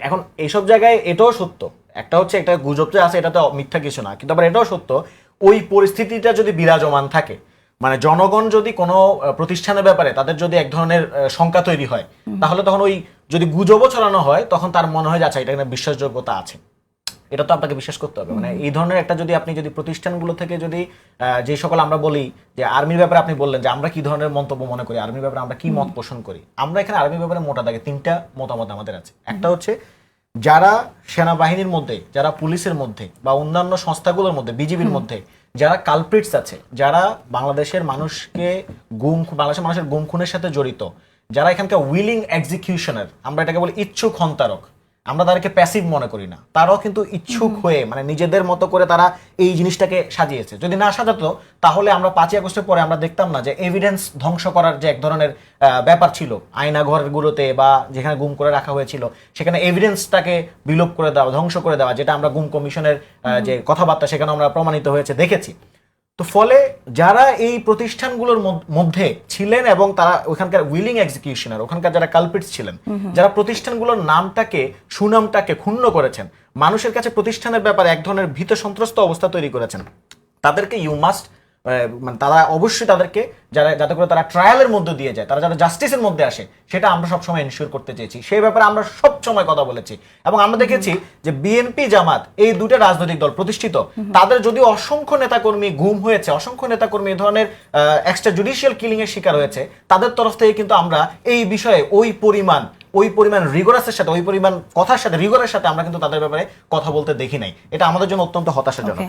এখন এইসব জায়গায় এটাও সত্য, একটা হচ্ছে একটা গুজব যে আছে, এটা তো মিথ্যা কিছু না, কিন্তু আবার এটাও সত্য ওই পরিস্থিতিটা যদি বিরাজমান থাকে, মানে জনগণ যদি কোনো প্রতিষ্ঠানের ব্যাপারে তাদের যদি এক ধরনের শঙ্কা তৈরি হয়, তাহলে তখন ওই যদি গুজবও ছড়ানো হয় তখন তার মনে হয় যে আচ্ছা এটা একটা বিশ্বাসযোগ্যতা আছে, এটা তো আপনাকে বিশ্বাস করতে হবে। মানে এই ধরনের একটা যদি আপনি যদি প্রতিষ্ঠানগুলো থেকে যদি যে সকল আমরা বলি যে আর্মির ব্যাপারে আপনি বললেন যে আমরা কি ধরনের মন্তব্য মনে করি, আর্মির ব্যাপারে আমরা কি মত পোষণ করি, আমরা এখানে আর্মির ব্যাপারে মোটা দাগে তিনটা মতামত আমাদের আছে। একটা হচ্ছে যারা সেনাবাহিনীর মধ্যে, যারা পুলিশের মধ্যে বা অন্যান্য সংস্থাগুলোর মধ্যে, বিজিবির মধ্যে যারা কালপ্রিটস আছে, যারা বাংলাদেশের মানুষের গুম খুনের সাথে জড়িত, যারা এখানকার উইলিং এক্সিকিউশনার, আমরা এটাকে বলি ইচ্ছুক হন্তারক, আমরা তাদেরকে প্যাসিভ মনে করি না, তারাও কিন্তু ইচ্ছুক হয়ে মানে নিজেদের মতো করে তারা এই জিনিসটাকে সাজিয়েছে। যদি না সাজাতো তাহলে আমরা 5ই আগস্টের পরে আমরা দেখতাম না যে এভিডেন্স ধ্বংস করার যে এক ধরনের ব্যাপার ছিল আয়নাঘরগুলোতে বা যেখানে গুম করে রাখা হয়েছিল, সেখানে এভিডেন্সটাকে বিলোপ করে দেওয়া, ধ্বংস করে দেওয়া, যেটা আমরা গুম কমিশনের যে কথাবার্তা সেখানে আমরা প্রমাণিত হয়েছে দেখেছি। তো ফলে যারা এই প্রতিষ্ঠানগুলোর মধ্যে ছিলেন এবং তারা ওখানকার উইলিং এক্সিকিউশনার, ওখানকার যারা কালপ্রিটস ছিলেন, যারা প্রতিষ্ঠানগুলোর নামটাকে, সুনামটাকে ক্ষুণ্ণ করেছেন, মানুষের কাছে প্রতিষ্ঠানের ব্যাপারে এক ধরনের ভীত সন্ত্রস্ত অবস্থা তৈরি করেছেন, তাদেরকে ইউ মাস্ট, মানে তারা অবশ্যই তাদেরকে যাতে করে তারা ট্রায়ালের মধ্যে দিয়ে যায়, তারা যারা জাস্টিসের মধ্যে আসে, সেটা আমরা সবসময় এনশিওর করতে চেয়েছি। সেই ব্যাপারে আমরা সবসময় কথা বলেছি এবং আমরা দেখেছি যে বিএনপি জামাত এই দুটো রাজনৈতিক দল প্রতিষ্ঠিত, তাদের যদিও অসংখ্য নেতাকর্মী গুম হয়েছে, অসংখ্য নেতাকর্মী এই ধরনের এক্সট্রা জুডিশিয়াল কিলিং এর শিকার হয়েছে, তাদের তরফ থেকে কিন্তু আমরা এই বিষয়ে ওই পরিমাণ রিগোরাসের সাথে, ওই পরিমাণ কথার সাথে, রিগোরের সাথে আমরা কিন্তু তাদের ব্যাপারে কথা বলতে দেখি নাই। এটা আমাদের জন্য অত্যন্ত হতাশাজনক।